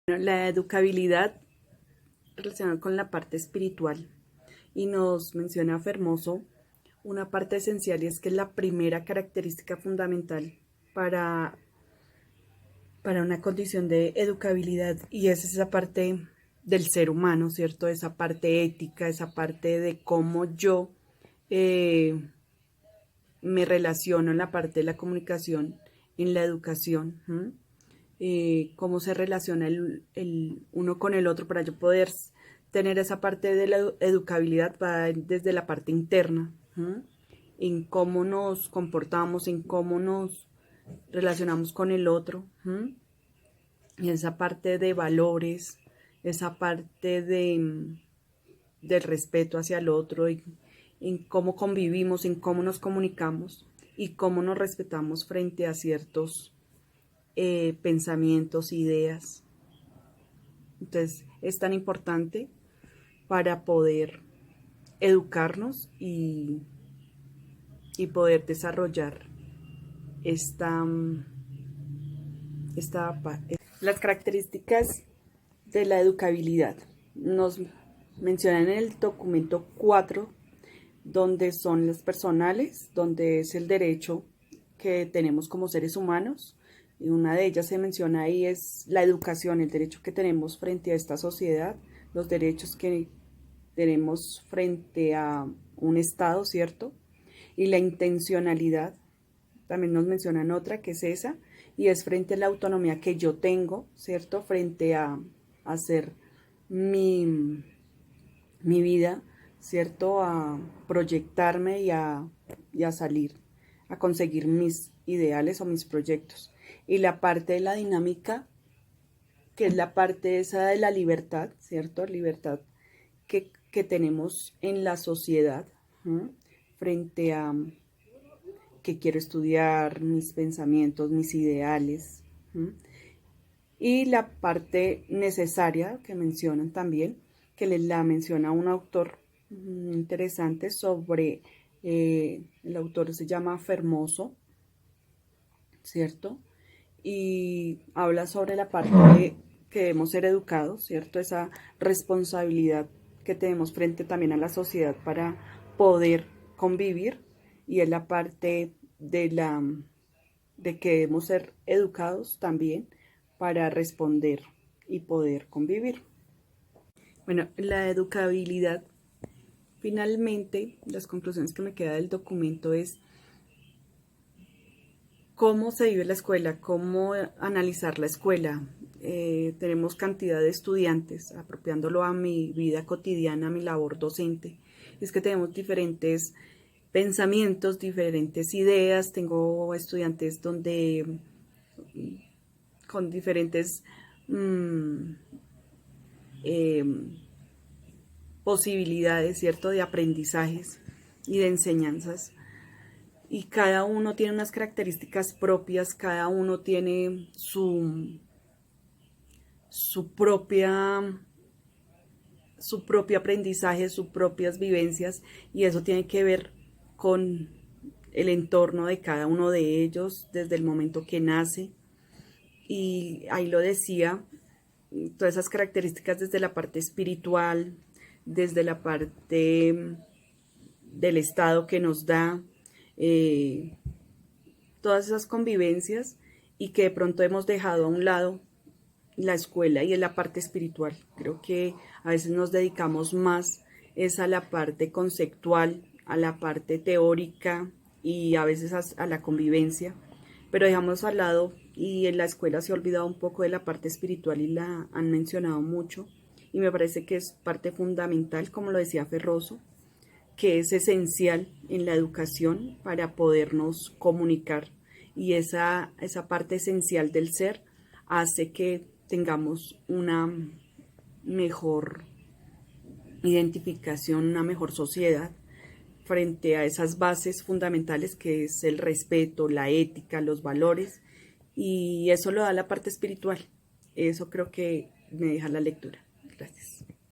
La educabilidad relacionada con la parte espiritual, y nos menciona Fermoso una parte esencial, y es que es la primera característica fundamental para una condición de educabilidad, y es esa parte del ser humano, ¿cierto? Esa parte ética, esa parte de cómo yo me relaciono en la parte de la comunicación, en la educación, cómo se relaciona el uno con el otro para yo poder tener esa parte de la educabilidad va desde la parte interna, en cómo nos comportamos, en cómo nos relacionamos con el otro, y esa parte de valores, esa parte del respeto hacia el otro, en cómo convivimos, en cómo nos comunicamos y cómo nos respetamos frente a ciertos pensamientos, ideas. Entonces es tan importante para poder educarnos y poder desarrollar las características de la educabilidad. Nos mencionan en el documento 4, donde son las personales, donde es el derecho que tenemos como seres humanos, y una de ellas se menciona ahí es la educación, el derecho que tenemos frente a esta sociedad, los derechos que tenemos frente a un Estado, ¿cierto? Y la intencionalidad, también nos mencionan otra que es esa, y es frente a la autonomía que yo tengo, ¿cierto? Frente a hacer mi vida, ¿cierto? A proyectarme y a salir, a conseguir mis ideales o mis proyectos. Y la parte de la dinámica, que es la parte esa de la libertad, ¿cierto? Libertad que tenemos en la sociedad, frente a que quiero estudiar, mis pensamientos, mis ideales. Y la parte necesaria que mencionan también, que la menciona un autor interesante sobre, el autor se llama Fermoso, ¿cierto? Y habla sobre la parte de que debemos ser educados, ¿cierto? Esa responsabilidad que tenemos frente también a la sociedad para poder convivir, y es la parte de que debemos ser educados también para responder y poder convivir. Bueno, la educabilidad, finalmente, las conclusiones que me queda del documento es cómo se vive la escuela, cómo analizar la escuela. Tenemos cantidad de estudiantes, apropiándolo a mi vida cotidiana, a mi labor docente. Es que tenemos diferentes pensamientos, diferentes ideas. Tengo estudiantes con diferentes posibilidades, ¿cierto?, de aprendizajes y de enseñanzas. Y cada uno tiene unas características propias, cada uno tiene su propio aprendizaje, sus propias vivencias, y eso tiene que ver con el entorno de cada uno de ellos desde el momento que nace. Y ahí lo decía, todas esas características desde la parte espiritual, desde la parte del estado que nos da, todas esas convivencias, y que de pronto hemos dejado a un lado la escuela, y es la parte espiritual. Creo que a veces nos dedicamos más es a la parte conceptual, a la parte teórica y a veces a la convivencia, pero dejamos al lado, y en la escuela se ha olvidado un poco de la parte espiritual y la han mencionado mucho, y me parece que es parte fundamental, como lo decía Fermoso, que es esencial en la educación para podernos comunicar, y esa parte esencial del ser hace que tengamos una mejor identificación, una mejor sociedad frente a esas bases fundamentales que es el respeto, la ética, los valores, y eso lo da la parte espiritual. Eso creo que me deja la lectura. Gracias.